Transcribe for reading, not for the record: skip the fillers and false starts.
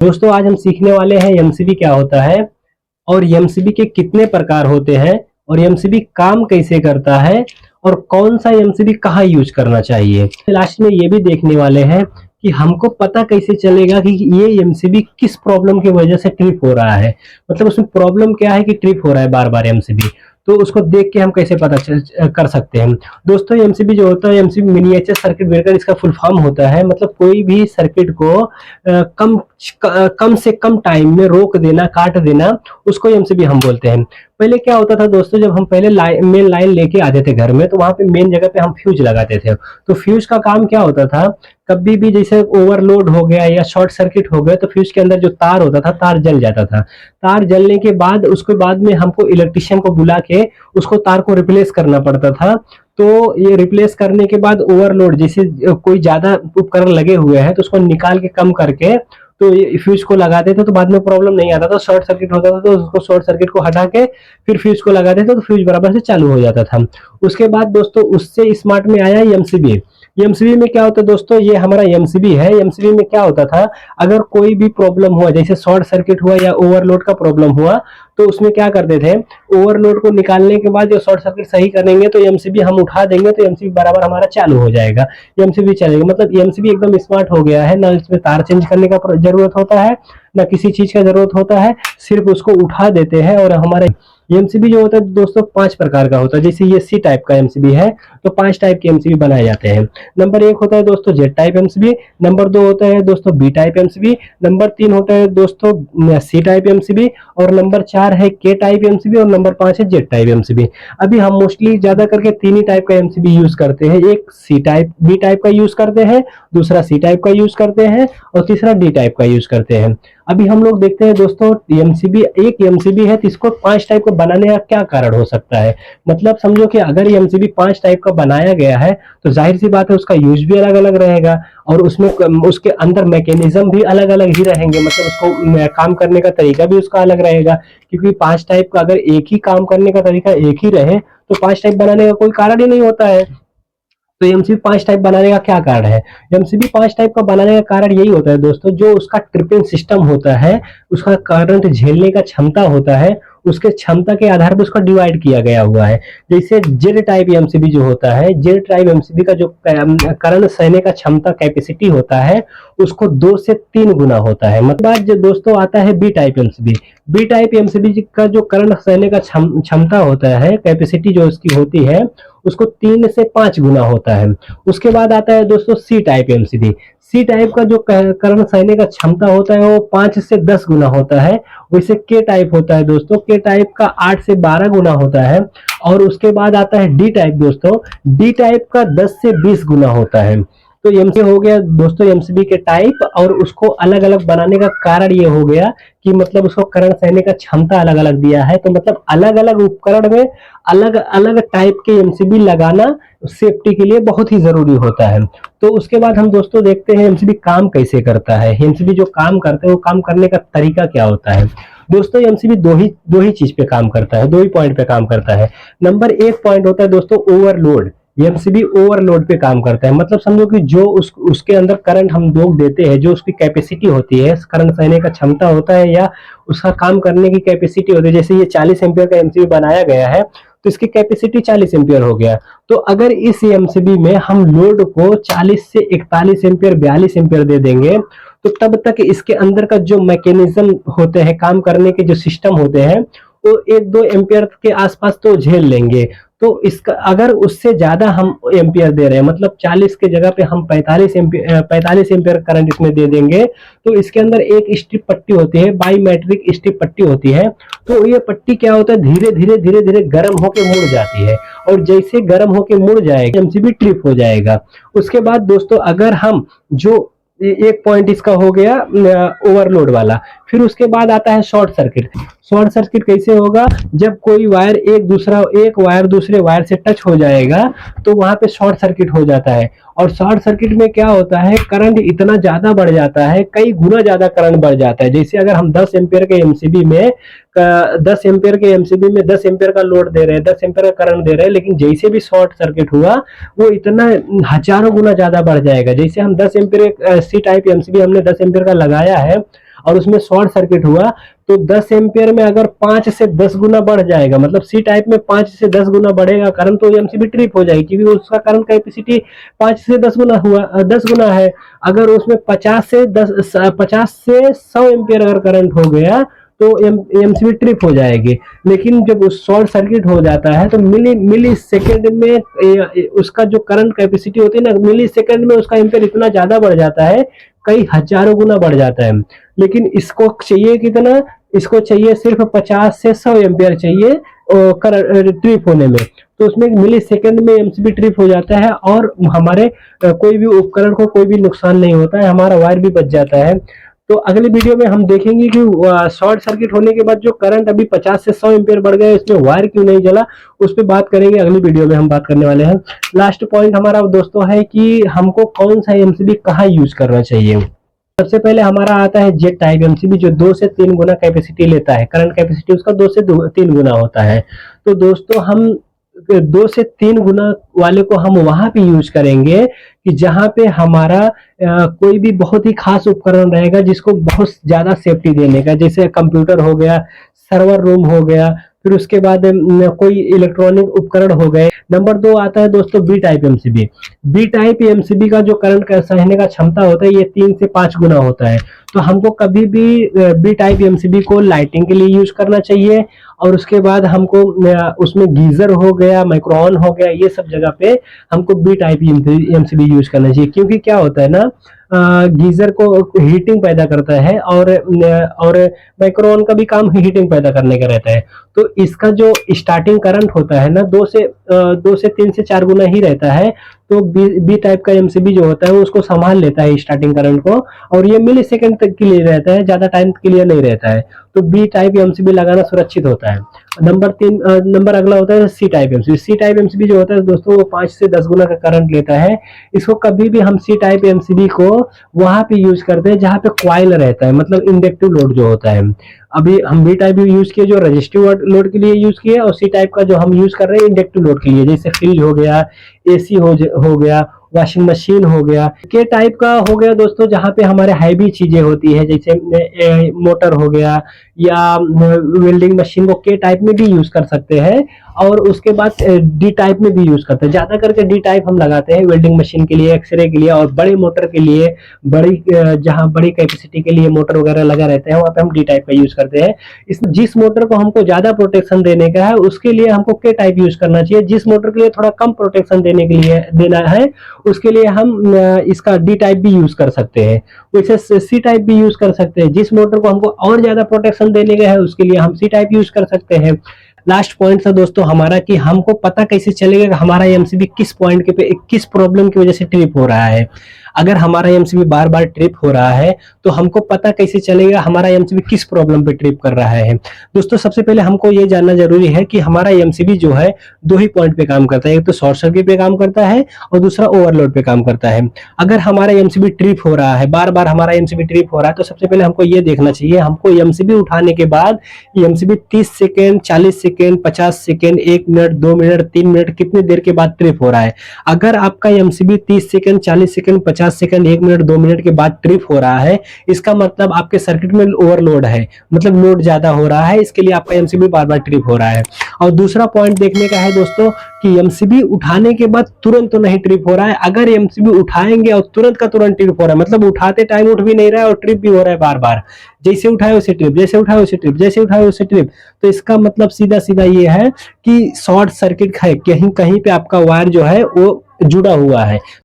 दोस्तों आज हम सीखने वाले हैं एमसीबी क्या होता है और एमसीबी के कितने प्रकार होते हैं और एमसीबी काम कैसे करता है और कौन सा एमसीबी कहाँ यूज करना चाहिए। लास्ट में ये भी देखने वाले हैं कि हमको पता कैसे चलेगा कि ये एमसीबी किस प्रॉब्लम की वजह से ट्रिप हो रहा है, मतलब उसमें प्रॉब्लम क्या है कि ट्रिप हो रहा है बार बार एमसीबी। तो उसको देख के हम कैसे कर सकते हैं। दोस्तों एमसीबी जो होता है एमसीबी मिनिएचर सर्किट ब्रेकर इसका फुल फॉर्म होता है, मतलब कोई भी सर्किट को कम से कम टाइम में रोक देना, काट देना, उसको एमसीबी हम बोलते हैं। पहले क्या होता था दोस्तों, जब हम पहले मेन लाइन लेके आते थे घर में तो वहां पे मेन जगह पे हम फ्यूज लगाते थे। तो फ्यूज का काम क्या होता था, कभी भी जैसे ओवरलोड हो गया या शॉर्ट सर्किट हो गया तो फ्यूज के अंदर जो तार होता था तार जल जाता था। तार जलने के बाद उसके बाद में हमको इलेक्ट्रिशियन को बुला के उसको तार को रिप्लेस करना पड़ता था। तो ये रिप्लेस करने के बाद ओवरलोड जैसे कोई ज्यादा उपकरण लगे हुए हैं तो उसको निकाल के कम करके तो ये फ्यूज को लगाते थे तो बाद में प्रॉब्लम नहीं आता था। शॉर्ट सर्किट होता था तो उसको शॉर्ट सर्किट को हटा के फिर फ्यूज को लगाते थे तो फ्यूज बराबर से चालू हो जाता था। उसके बाद दोस्तों उससे स्मार्ट में आया एमसीबी। एमसीबी में क्या होता है दोस्तों, ये हमारा एमसीबी है। एमसीबी में क्या होता था, अगर कोई भी प्रॉब्लम हुआ जैसे शॉर्ट सर्किट हुआ या ओवरलोड का प्रॉब्लम हुआ तो उसमें क्या करते थे, ओवरलोड को निकालने के बाद जो शॉर्ट सर्किट सही करेंगे तो एमसीबी हम उठा देंगे तो एमसीबी बराबर हमारा चालू हो जाएगा, एमसीबी चलेगा। मतलब एमसीबी एकदम स्मार्ट हो गया है, ना इसमें तार चेंज करने का जरूरत होता है ना किसी चीज का जरूरत होता है, सिर्फ उसको उठा देते हैं। और हमारे एमसीबी जो होता है दोस्तों 5 प्रकार का होता है। जैसे ये सी टाइप का एमसीबी है तो 5 टाइप के एमसीबी बनाए जाते हैं। नंबर 1 होता है दोस्तों जेड टाइप एमसीबी, नंबर 2 होता है दोस्तों बी टाइप एमसीबी, नंबर 3 होता है दोस्तों सी टाइप एमसीबी, और नंबर 4 है के टाइप एमसीबी, और नंबर 5 है जेड टाइप एमसीबी। अभी हम मोस्टली ज्यादा करके 3 ही टाइप का एमसीबी यूज करते हैं। एक सी टाइप बी टाइप का यूज करते हैं, दूसरा सी टाइप का यूज करते हैं और तीसरा डी टाइप का यूज करते हैं। अभी हम लोग देखते हैं दोस्तों एमसीबी, एक एमसीबी है तो इसको 5 टाइप का बनाने का क्या कारण हो सकता है। मतलब समझो कि अगर एमसीबी 5 टाइप का बनाया गया है तो जाहिर सी बात है उसका यूज भी अलग अलग रहेगा और उसमें उसके अंदर मैकेनिज्म भी अलग अलग ही रहेंगे, मतलब उसको काम करने का तरीका भी उसका अलग रहेगा। क्योंकि 5 टाइप का अगर एक ही काम करने का तरीका एक ही रहे तो 5 टाइप बनाने का कोई कारण ही नहीं होता है। तो एमसीबी 5 टाइप बनाने का क्या कारण है, एमसीबी 5 टाइप का बनाने का कारण यही होता है दोस्तों, जो उसका ट्रिपिंग सिस्टम होता है, उसका करंट झेलने का क्षमता होता है, उसके क्षमता के आधार पर उसका डिवाइड किया गया हुआ है। जैसे जेड टाइप एमसीबी जो होता है, जेड टाइप एमसीबी का जो करंट सहने का क्षमता कैपेसिटी होता है उसको 2 से 3 गुना होता है। मतलब जो दोस्तों आता है B type MCB, B type MCB का जो करंट सहने का क्षमता होता है, कैपेसिटी जो उसकी होती है उसको 3 से 5 गुना होता है। उसके बाद आता है दोस्तों C type MCB, C type का जो करंट सहने का क्षमता होता है वो 5 से 10 गुना होता है। वैसे के टाइप होता है दोस्तों, के टाइप का 8 से 12 गुना होता है। और उसके बाद आता है डी टाइप दोस्तों, डी टाइप का 10 से 20 गुना होता है। तो एमसी हो गया दोस्तों एमसीबी के टाइप, और उसको अलग अलग बनाने का कारण ये हो गया कि मतलब उसको करंट सहने का क्षमता अलग अलग दिया है। तो मतलब अलग अलग उपकरण में अलग अलग टाइप के एमसीबी लगाना सेफ्टी के लिए बहुत ही जरूरी होता है। तो उसके बाद हम दोस्तों देखते हैं एमसीबी काम कैसे करता है। एमसीबी जो काम करते हैं वो काम करने का तरीका क्या होता है। दोस्तों एमसीबी दो ही चीज पे काम करता है, 2 ही पॉइंट पे काम करता है। नंबर 1 पॉइंट होता है दोस्तों ओवरलोड, एमसीबी ओवरलोड पे काम करता है। मतलब समझो कि जो उसके अंदर करंट हम लोग देते हैं, जो उसकी कैपेसिटी होती है, करंट सहने का क्षमता होता है या उसका काम करने की कैपेसिटी होती है। जैसे ये 40 एम्पियर का एमसीबी बनाया गया है तो इसकी कैपेसिटी 40 एम्पियर हो गया। तो अगर इस एमसीबी में हम लोड को 40 से 41 एम्पियर 42 एम्पियर दे देंगे तो तब तक इसके अंदर का जो मैकेनिज्म होते हैं, काम करने के जो सिस्टम होते हैं, वो 1-2 एम्पियर के आसपास तो झेल लेंगे। तो इसका अगर उससे ज्यादा हम एम्पियर दे रहे हैं, मतलब 40 के जगह पे हम 45 एम्पियर करंट इसमें दे देंगे तो इसके अंदर एक स्ट्रिप पट्टी होती है, बाईमेट्रिक स्ट्रिप पट्टी होती है। तो ये पट्टी क्या होता है, धीरे धीरे गर्म होकर मुड़ जाती है, और जैसे गर्म होकर मुड़ जाएगी एमसीबी ट्रिप हो जाएगा। उसके बाद दोस्तों अगर हम जो एक पॉइंट इसका हो गया ओवरलोड वाला, फिर उसके बाद आता है शॉर्ट सर्किट। शॉर्ट सर्किट कैसे होगा, जब कोई वायर एक वायर दूसरे वायर से टच हो जाएगा तो वहां पे शॉर्ट सर्किट हो जाता है। और शॉर्ट सर्किट में क्या होता है, करंट इतना ज्यादा बढ़ जाता है, कई गुना ज्यादा करंट बढ़ जाता है। जैसे अगर हम 10 एम्पियर के एमसीबी में 10 एम्पियर का लोड दे रहे हैं, 10 एम्पियर का करंट दे रहे हैं, लेकिन जैसे भी शॉर्ट सर्किट हुआ वो इतना हजारों गुना ज्यादा बढ़ जाएगा। जैसे हम 10 एम्पियर सी टाइप एमसीबी हमने 10 एम्पियर का लगाया है, और उसमें शॉर्ट सर्किट हुआ तो 10 एम्पियर में अगर 5 से 10 गुना बढ़ जाएगा, मतलब सी टाइप में 5 से 10 गुना बढ़ेगा करंट, तो एमसीबी ट्रिप हो जाएगी क्योंकि उसका करंट कैपेसिटी 5 से 10 गुना हुआ, 10 गुना है। अगर उसमें 50 से 100 एम्पियर अगर करंट हो गया तो एमसीबी ट्रिप हो जाएगी। लेकिन जब उस शॉर्ट सर्किट हो जाता है तो मिली सेकेंड में उसका जो करंट कैपेसिटी होती है ना, मिली सेकेंड में उसका एम्पियर इतना ज्यादा बढ़ जाता है, कई हजारों गुना बढ़ जाता है। लेकिन इसको चाहिए कितना, इसको चाहिए सिर्फ 50 से 100 एम्पियर चाहिए ट्रिप होने में, तो उसमें मिली सेकेंड में एमसीबी ट्रिप हो जाता है और हमारे कोई भी उपकरण को कोई भी नुकसान नहीं होता है, हमारा वायर भी बच जाता है। तो अगले वीडियो में हम देखेंगे कि शॉर्ट सर्किट होने के बाद जो करंट अभी 50 से 100 एम्पियर बढ़ गया, इसमें वायर क्यों नहीं जला, उस पर बात करेंगे। अगली वीडियो में हम बात करने वाले हैं। लास्ट पॉइंट हमारा दोस्तों है कि हमको कौन सा एमसीबी कहाँ यूज करना चाहिए। सबसे पहले हमारा आता है जेट टाइप एमसीबी, जो 2 से 3 गुना कैपेसिटी लेता है, करंट कैपेसिटी उसका 2 से 3 गुना होता है। तो दोस्तों हम 2 से 3 गुना वाले को हम वहां पे यूज करेंगे कि जहां पे हमारा कोई भी बहुत ही खास उपकरण रहेगा जिसको बहुत ज्यादा सेफ्टी देने का, जैसे कंप्यूटर हो गया, सर्वर रूम हो गया, फिर उसके बाद कोई इलेक्ट्रॉनिक उपकरण हो गए। नंबर 2 आता है दोस्तों B type MCB. B type MCB का जो करंट का सहने का क्षमता होता है ये 3 से 5 गुना होता है। तो हमको कभी भी बी टाइप एमसीबी को लाइटिंग के लिए यूज करना चाहिए, और उसके बाद हमको उसमें गीजर हो गया, माइक्रोओवन हो गया, ये सब जगह पे हमको बी टाइप एमसीबी यूज करना चाहिए। क्योंकि क्या होता है ना, गीजर को हीटिंग पैदा करता है और माइक्रोओवन का भी काम हीटिंग पैदा करने का रहता है। तो इसका जो स्टार्टिंग करंट होता है ना 2 से 3 से 4 गुना ही रहता है। तो बी टाइप का एमसीबी जो होता है वो उसको संभाल लेता है स्टार्टिंग करंट को, और ये मिली सेकेंड तक के लिए रहता है, ज्यादा टाइम के लिए नहीं रहता है। तो बी टाइप एमसीबी लगाना सुरक्षित होता है। नंबर अगला होता है C type MCB. C type MCB जो होता है दोस्तों वो 5 से 10 गुना का करंट लेता है। इसको कभी भी हम सी टाइप एमसीबी को वहां पे यूज करते हैं जहां पे क्वाइल रहता है, मतलब इंडक्टिव लोड जो होता है। अभी हम बी टाइप यूज किए जो रजिस्टिव लोड के लिए यूज किए, और सी टाइप का जो हम यूज कर रहे हैं इंडक्टिव लोड के लिए, जैसे फ्रिज हो गया, एसी हो गया, वॉशिंग मशीन हो गया। के टाइप का हो गया दोस्तों जहाँ पे हमारे हैवी चीजें होती है, जैसे मोटर हो गया या वेल्डिंग मशीन को के टाइप में भी यूज कर सकते हैं, और उसके बाद डी टाइप में भी यूज करते हैं। ज्यादा करके डी टाइप हम लगाते हैं वेल्डिंग मशीन के लिए, एक्सरे के लिए, और बड़े मोटर के लिए, जहाँ बड़ी कैपेसिटी के लिए मोटर वगैरह लगा रहते हैं वहाँ पे हम डी टाइप का यूज करते हैं। जिस मोटर को हमको ज्यादा प्रोटेक्शन देने का है उसके लिए हमको के टाइप यूज करना चाहिए। जिस मोटर के लिए थोड़ा कम प्रोटेक्शन देने के लिए देना है उसके लिए हम इसका डी टाइप भी यूज कर सकते हैं, वैसे सी टाइप भी यूज कर सकते हैं। जिस मोटर को हमको और ज्यादा प्रोटेक्शन देने का है उसके लिए हम सी टाइप यूज कर सकते हैं। लास्ट पॉइंट था दोस्तों हमारा कि हमको पता कैसे चलेगा कि हमारा एमसीबी किस पॉइंट के पे किस प्रॉब्लम की वजह से ट्रिप हो रहा है। अगर हमारा एमसीबी बार बार ट्रिप हो रहा है तो हमको पता कैसे चलेगा हमारा एमसीबी किस प्रॉब्लम पे ट्रिप कर रहा है। दोस्तों सबसे पहले हमको ये जानना जरूरी है कि हमारा एमसीबी जो है 2 ही पॉइंट पे काम करता है, एक तो शॉर्ट सर्किट पे काम करता है और दूसरा ओवरलोड पे काम करता है। अगर हमारा एमसीबी ट्रिप हो रहा है, बार बार हमारा एमसीबी ट्रिप हो रहा है, तो सबसे पहले हमको ये देखना चाहिए, हमको एमसीबी उठाने के बाद MCB 30 second, 40 second, 50 second, 1 minute, 2 minute, 3 minute, कितनी देर के बाद ट्रिप हो रहा है। अगर आपका MCB 30 second, 40 second, 50 second, 1 minute, 2 minute के बाद ट्रिप हो रहा है, इसका मतलब आपके सर्किट में ओवरलोड है, मतलब लोड ज्यादा हो रहा है, इसके लिए आपका एमसीबी बार बार ट्रिप हो रहा है। और दूसरा पॉइंट देखने का है दोस्तों कि एमसीबी उठाने के बाद तुरंत तो नहीं ट्रिप हो रहा है। अगर एमसीबी उठाएंगे और तुरंत का तुरंत ट्रिप हो रहा है, मतलब उठाते टाइम उठ भी नहीं रहा है और ट्रिप भी हो रहा है बार बार, जैसे उठाए वैसे ट्रिप, जैसे उठाए वैसे ट्रिप, जैसे उठाए वैसे ट्रिप, तो इसका मतलब सीधा सीधा ये है कि शॉर्ट सर्किट है, कहीं कहीं पे आपका वायर जो है वो जुड़ा हुआ है।